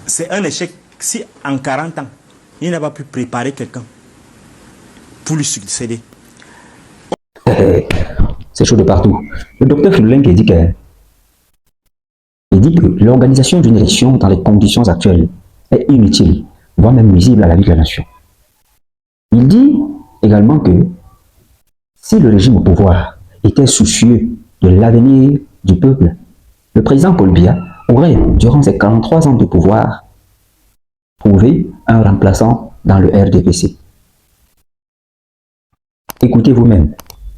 c'est un échec si en 40 ans, il n'a pas pu préparer quelqu'un pour lui succéder. C'est chaud de partout. Le docteur Fridolin qui dit que l'organisation d'une élection dans les conditions actuelles est inutile, voire même nuisible à la vie de la nation. Il dit également que si le régime au pouvoir était soucieux de l'avenir du peuple, le président Paul Biya aurait, durant ses 43 ans de pouvoir, trouvé un remplaçant dans le RDPC. Écoutez vous-même.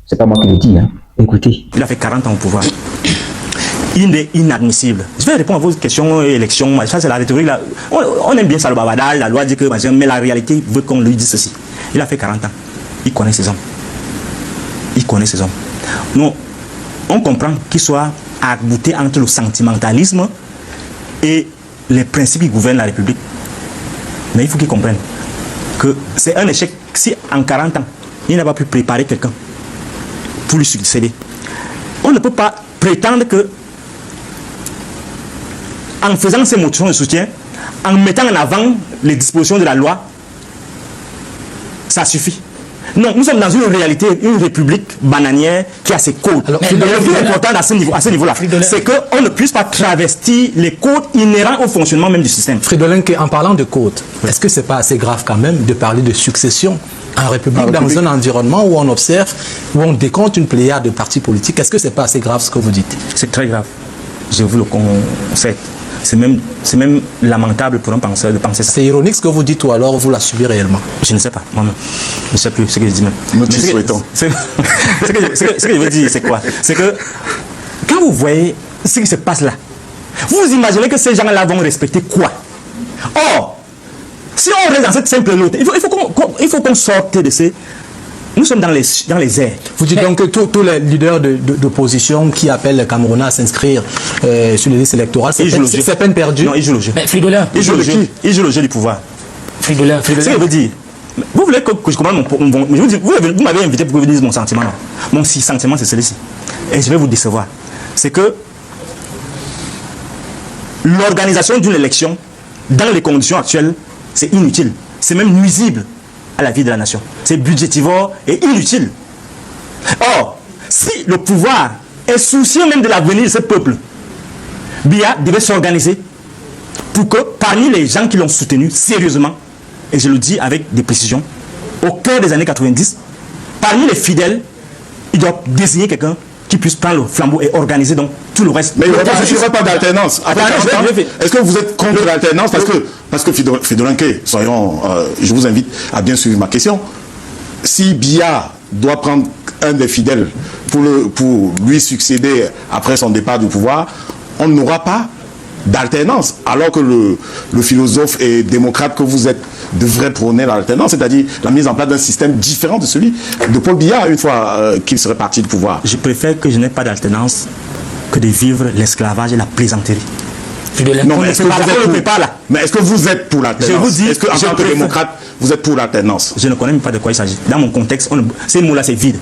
C'est pas moi qui le dis, hein. Écoutez. Il a fait 40 ans au pouvoir. Il est inadmissible. Je vais répondre à vos questions, élections, ça c'est la rhétorique là. On aime bien ça le babadal, la loi dit que, mais la réalité veut qu'on lui dise ceci. Il a fait 40 ans. Il connaît ses hommes. Il connaît ses hommes. Nous, on comprend qu'il soit arc-bouté entre le sentimentalisme et les principes qui gouvernent la République. Mais il faut qu'il comprenne que c'est un échec si en 40 ans, il n'a pas pu préparer quelqu'un pour lui succéder. On ne peut pas prétendre que en faisant ces motions de soutien, en mettant en avant les dispositions de la loi, ça suffit. Non, nous sommes dans une réalité, une république bananière qui a ses codes. Alors, mais le plus important à ce niveau-là, c'est qu'on ne puisse pas travestir les codes inhérents au fonctionnement même du système. Fridolin, en parlant de codes, est-ce que c'est pas assez grave quand même de parler de succession en République, dans un environnement où on observe, où on décompte une pléiade de partis politiques? Est-ce que c'est pas assez grave ce que vous dites? C'est très grave. Je vous le concède. C'est même lamentable pour un penseur de penser ça. C'est ironique ce que vous dites ou alors vous l'assumez réellement? Je ne sais pas, moi-même. Je ne sais plus ce que je dis même. Nous te souhaitons. Ce que je veux dire, c'est quoi? C'est que quand vous voyez ce qui se passe là, vous imaginez que ces gens-là vont respecter quoi? Or, si on reste dans cette simple note, il faut qu'on sorte de ces... Nous sommes dans les airs. Vous dites donc que tous les leaders d'opposition qui appellent les Camerounais à s'inscrire sur les listes électorales, c'est peine perdue? Non, ils jouent le jeu. Mais Fridolin, Ils jouent le jeu du pouvoir. Fridolin. C'est ce que je veux dire. Vous voulez que je commande mon... Vous m'avez invité pour que je vous dise mon sentiment. Non. Mon sentiment, c'est celui-ci. Et je vais vous décevoir. C'est que l'organisation d'une élection, dans les conditions actuelles, c'est inutile. C'est même nuisible à la vie de la nation. C'est budgétivore et inutile. Or, si le pouvoir est soucieux même de l'avenir de ce peuple, Biya devait s'organiser pour que parmi les gens qui l'ont soutenu sérieusement, et je le dis avec des précisions, au cœur des années 90, parmi les fidèles, il doit désigner quelqu'un qui puisse prendre le flambeau et organiser donc tout le reste. Mais il ne faudrait pas d'alternance. Est-ce que vous êtes contre l'alternance? Parce que Fridolin, soyons, je vous invite à bien suivre ma question. Si Biya doit prendre un des fidèles pour lui succéder après son départ du pouvoir, on n'aura pas d'alternance. Alors que le philosophe et démocrate que vous êtes devrait prôner l'alternance, c'est-à-dire la mise en place d'un système différent de celui de Paul Biya une fois qu'il serait parti du pouvoir. Je préfère que je n'ai pas d'alternance que de vivre l'esclavage et la plaisanterie. Non, mais est-ce que vous êtes pour l'alternance? Je vous dis, est-ce qu'en tant que démocrate, vous êtes pour l'alternance? Je ne connais même pas de quoi il s'agit. Dans mon contexte, ces mots-là, c'est vide.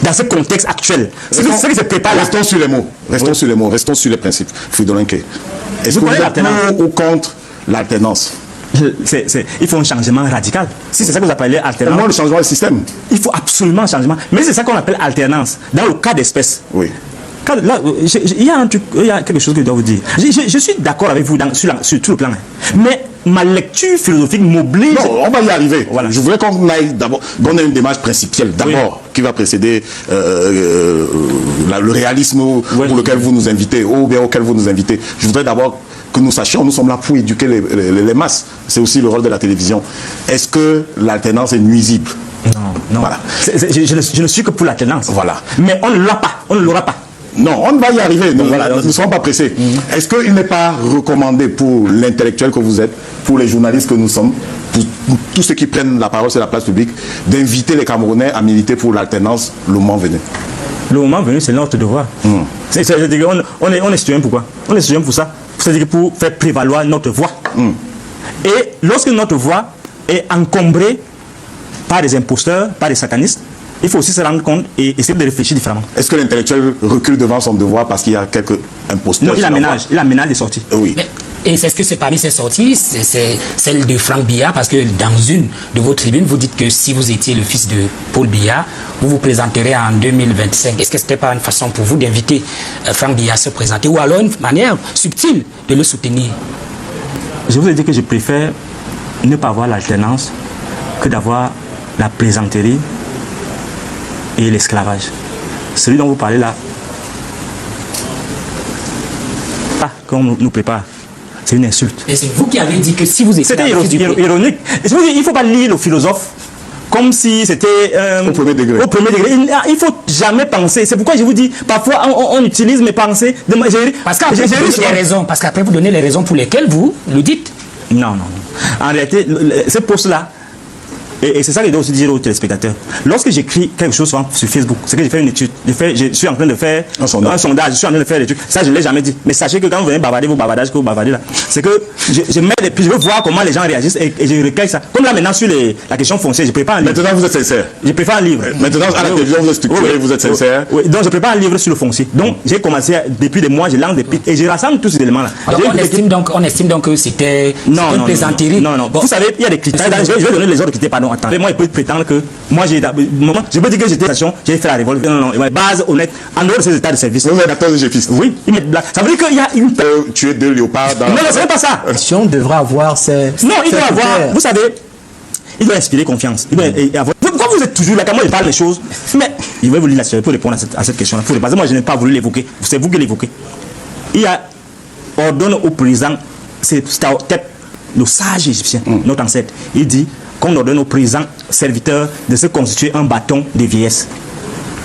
Dans ce contexte actuel, ce qui se prépare là. Restons sur les mots, restons sur les principes. Fridolin, est-ce que vous êtes pour ou contre l'alternance? Il faut un changement radical. Si c'est ça que vous appelez alternance. Comment le changement du système? Il faut absolument un changement. Mais c'est ça qu'on appelle alternance. Dans le cas d'espèce. Oui. Là, il y a quelque chose que je dois vous dire. Je suis d'accord avec vous sur tout le plan. Mais ma lecture philosophique m'oblige... Non, on va y arriver. Voilà. Je voudrais qu'on aille d'abord, qu'on ait une démarche principielle d'abord, qui va précéder le réalisme pour lequel vous nous invitez, ou bien auquel vous nous invitez. Je voudrais d'abord que nous sachions, nous sommes là pour éduquer les masses. C'est aussi le rôle de la télévision. Est-ce que l'alternance est nuisible? Non. Voilà. Je ne suis que pour l'alternance. Voilà. Mais on ne l'a pas. On ne l'aura pas. Non, on va y arriver. Nous ne sommes pas pressés. Est-ce qu'il n'est pas recommandé pour l'intellectuel que vous êtes, pour les journalistes que nous sommes, pour tous ceux qui prennent la parole sur la place publique, d'inviter les Camerounais à militer pour l'alternance le moment venu? Le moment venu, c'est notre devoir. On est citoyen pour quoi? On est citoyen pour ça. C'est-à-dire pour faire prévaloir notre voix. Et lorsque notre voix est encombrée par des imposteurs, par des satanistes, il faut aussi se rendre compte et essayer de réfléchir différemment. Est-ce que l'intellectuel recule devant son devoir parce qu'il y a quelques imposteurs? Non, il aménage des sorties. Oui. Et c'est ce que c'est parmi ces sorties, c'est celle de Franck Biya, parce que dans une de vos tribunes, vous dites que si vous étiez le fils de Paul Biya, vous vous présenterez en 2025. Est-ce que c'était pas une façon pour vous d'inviter Franck Biya à se présenter, ou alors une manière subtile de le soutenir? Je vous ai dit que je préfère ne pas avoir l'alternance que d'avoir la plaisanterie et l'esclavage. Celui dont vous parlez là, qu'on nous prépare, c'est une insulte. Et c'est vous qui avez dit que si vous étiez... C'était ironique. Et je vous dis, il ne faut pas lire le philosophe comme si c'était au premier degré. Au premier degré. Il ne faut jamais penser. C'est pourquoi je vous dis, parfois on utilise mes pensées. Parce qu'après vous donnez les raisons pour lesquelles vous le dites. Non. En réalité, ce poste-là, et c'est ça que je dois aussi dire aux téléspectateurs. Lorsque j'écris quelque chose sur Facebook, c'est que j'ai fait une étude. Je suis en train de faire un sondage. Je suis en train de faire des trucs. Ça, je ne l'ai jamais dit. Mais sachez que quand vous venez bavarder vos bavardages que vous bavardez là, c'est que puis je veux voir comment les gens réagissent et je recueille ça. Comme là maintenant sur la question foncière, je prépare un livre. Maintenant, vous êtes sincère. Je prépare un livre. Maintenant, à la télévision, vous êtes structuré, vous êtes sincère. Oui, donc je prépare un livre sur le foncier. Donc j'ai commencé depuis des mois, je lance des pistes et je rassemble tous ces éléments-là. On estime donc que c'était une plaisanterie. Non. Vous savez, il y a des critères. Je vais donner les autres critères. Pardon, attends. Moi, il peut prétendre que moi, je peux dire que j'étais station, j'ai fait la révolte. Non. Base honnête, en dehors de ces états de service. Vous êtes acteur de GFIS. Oui, il met blague. Ça veut dire qu'il y a une. Tuer deux léopards dans. Non, ce n'est pas ça. L'action devra avoir ces. Non, il doit avoir. Vous savez, il doit inspirer confiance. Pourquoi vous êtes toujours là quand moi je parle des choses? Mais je vais vous lire la situation pour répondre à cette question-là. Parce que moi, je n'ai pas voulu l'évoquer. C'est vous qui l'évoquez. Il y a ordonne au président, c'est le sage égyptien, notre ancêtre. Il dit qu'on ordonne au président serviteur de se constituer un bâton de vieillesse.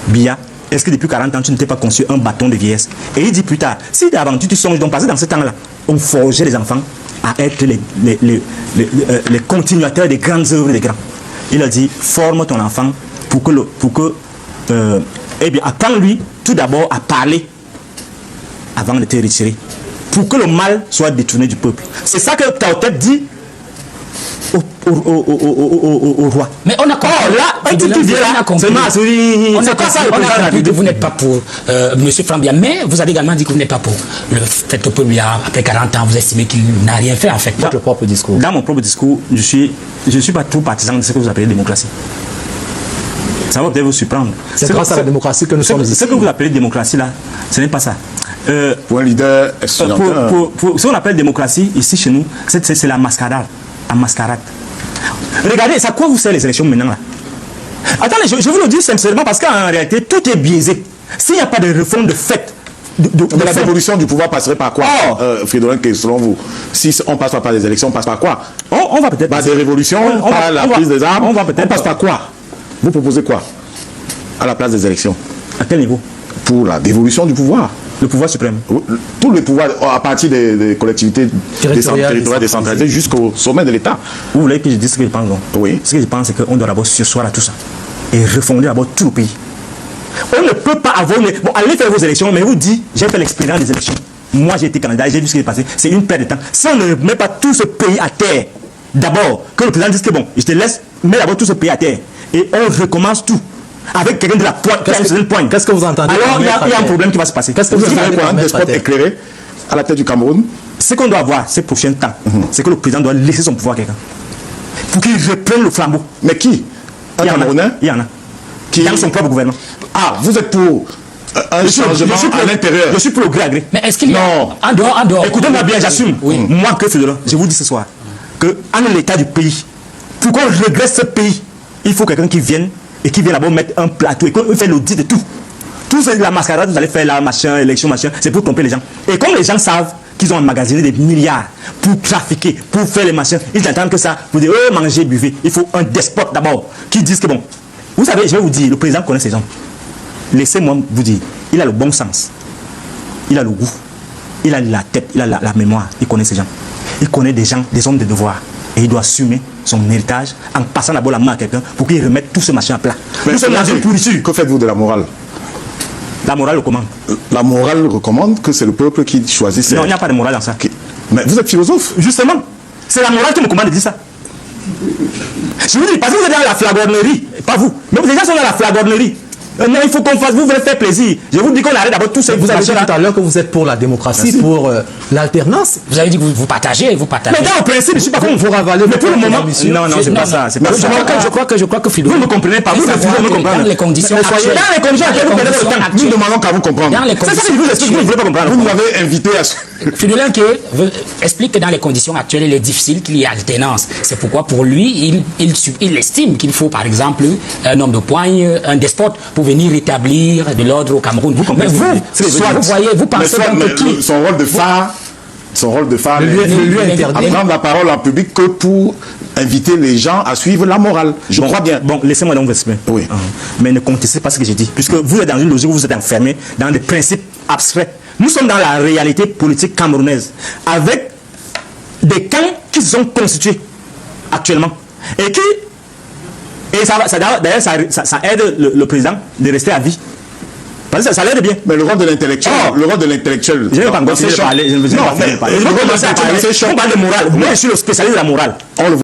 Biya, est-ce que depuis 40 ans tu ne t'es pas conçu un bâton de vieillesse? Et il dit plus tard, si d'aventure tu songes, donc parce que dans ce temps-là, on forgeait les enfants à être les continuateurs des grandes œuvres des grands. Il a dit, forme ton enfant pour que apprends-lui tout d'abord à parler avant de te retirer, pour que le mal soit détourné du peuple. C'est ça que Taotet dit au roi. Mais on a compris. Oh là, tu viens là, que vous n'êtes pas pour M. Franck Biya, mais vous avez également dit que vous n'êtes pas pour le fait que Paul Biya, après 40 ans, vous estimez qu'il n'a rien fait en fait. Votre propre discours. Dans mon propre discours, je suis pas trop partisan de ce que vous appelez démocratie. Ça va peut-être vous surprendre. C'est grâce à la démocratie que nous sommes ici. Ce que vous appelez démocratie là, ce n'est pas ça. Pour un leader pour ce qu'on appelle démocratie ici chez nous, c'est la mascarade. En mascarade. Regardez, ça quoi vous sert les élections maintenant là? Attendez, je vous le dis sincèrement parce qu'en réalité, tout est biaisé. S'il n'y a pas de réforme de fait, de la révolution du pouvoir passerait par quoi, Fridolin, selon vous? Si on passe pas par des élections, on passe par quoi? On va peut-être par des révolutions, par la prise des armes. On passe par quoi? Vous proposez quoi à la place des élections? À quel niveau? Pour la dévolution du pouvoir. Le pouvoir suprême. Tout le pouvoir, à partir des collectivités territoriales décentralisées jusqu'au sommet de l'État. Vous voulez que je dise ce que je pense, donc? Oui. Ce que je pense, c'est qu'on doit d'abord sursoir à tout ça et refonder d'abord tout le pays. On ne peut pas avoir... Bon, allez faire vos élections, mais vous dites, j'ai fait l'expérience des élections. Moi, j'ai été candidat, j'ai vu ce qui est passé. C'est une perte de temps. Si on ne met pas tout ce pays à terre, d'abord, que le président dise que bon, je te laisse, mets d'abord tout ce pays à terre et on recommence tout. Avec quelqu'un de la pointe, qu'est-ce que vous entendez? Alors il y a un problème qui va se passer. Qu'est-ce que vous entendez par un despote éclairé à la tête du Cameroun? Ce qu'on doit avoir ces prochains temps, c'est que le président doit laisser son pouvoir à quelqu'un. Pour qu'il reprenne le flambeau. Mais qui? Un Camerounais? Il y en a. Qui dans son propre gouvernement. Ah, vous êtes pour un changement à l'intérieur? Je suis pour le gré à gré. Mais est-ce qu'il y a... Non. En dehors. Écoutez-moi bien, j'assume. Moi que Fedora, je vous dis ce soir que en l'état du pays, pour qu'on regrette ce pays, il faut quelqu'un qui vienne et qui vient d'abord mettre un plateau et qu'on fait l'audit de tout. Tout c'est la mascarade, vous allez faire la machin, élection, machin, c'est pour tromper les gens. Et comme les gens savent qu'ils ont emmagasiné des milliards pour trafiquer, pour faire les machins, ils attendent que ça, vous dites, mangez, buvez. Il faut un despote d'abord qui dise que bon, vous savez, je vais vous dire, le président connaît ces gens. Laissez-moi vous dire, il a le bon sens, il a le goût, il a la tête, il a la mémoire, il connaît ces gens. Il connaît des gens, des hommes de devoir. Et il doit assumer son héritage en passant d'abord la main à quelqu'un pour qu'il remette tout ce machin à plat. Mais nous sommes dans une pourriture. Que faites-vous de la morale? La morale recommande. La morale recommande que c'est le peuple qui choisit ses... Non, il n'y a pas de morale dans ça. Mais vous êtes philosophe. Justement, c'est la morale qui me commande de dire ça. Je vous dis, parce que vous êtes dans la flagornerie, pas vous, mais les gens sont dans la flagornerie. Non, il faut qu'on fasse, vous voulez faire plaisir. Je vous dis qu'on arrête d'abord tous ces Vous avez dit là. tout à l'heure que vous êtes pour la démocratie, pour l'alternance. Vous avez dit que vous partagez, vous partagez. Mais dans le principe, je suis pas contre. Pour avaler Mais pour le moment, mission. non, c'est pas ça. C'est pas ça. Je crois que Vous ne me comprenez pas. Vous ne me comprenez pas. dans les conditions actuelles. Dans les conditions actuelles, vous perdez le temps. Nous ne demandons qu'à vous comprendre. Dans les C'est ça que je vous explique, vous ne voulez pas comprendre. Vous nous avez invité à... Fidolinke explique que dans les conditions actuelles, il est difficile qu'il y ait alternance. C'est pourquoi pour lui, il estime qu'il faut par exemple un homme de poigne, un despote pour venir rétablir de l'ordre au Cameroun. Vous comprenez? Vous pensez donc qui son rôle de phare lui interdit à prendre la parole en public que pour inviter les gens à suivre la morale. Je crois bien. Bon, laissez-moi donc vous exprimer. Oui. Mais ne contestez pas ce que j'ai dit, puisque vous êtes dans une logique où vous êtes enfermé dans des principes abstraits. Nous sommes dans la réalité politique camerounaise, avec des camps qui se sont constitués actuellement. Et ça aide le président de rester à vie. Parce que ça l'aide bien. Mais le rôle de l'intellectuel, je ne vais pas commencer à parler. On parle de morale. Moi, je suis le spécialiste de la morale. On le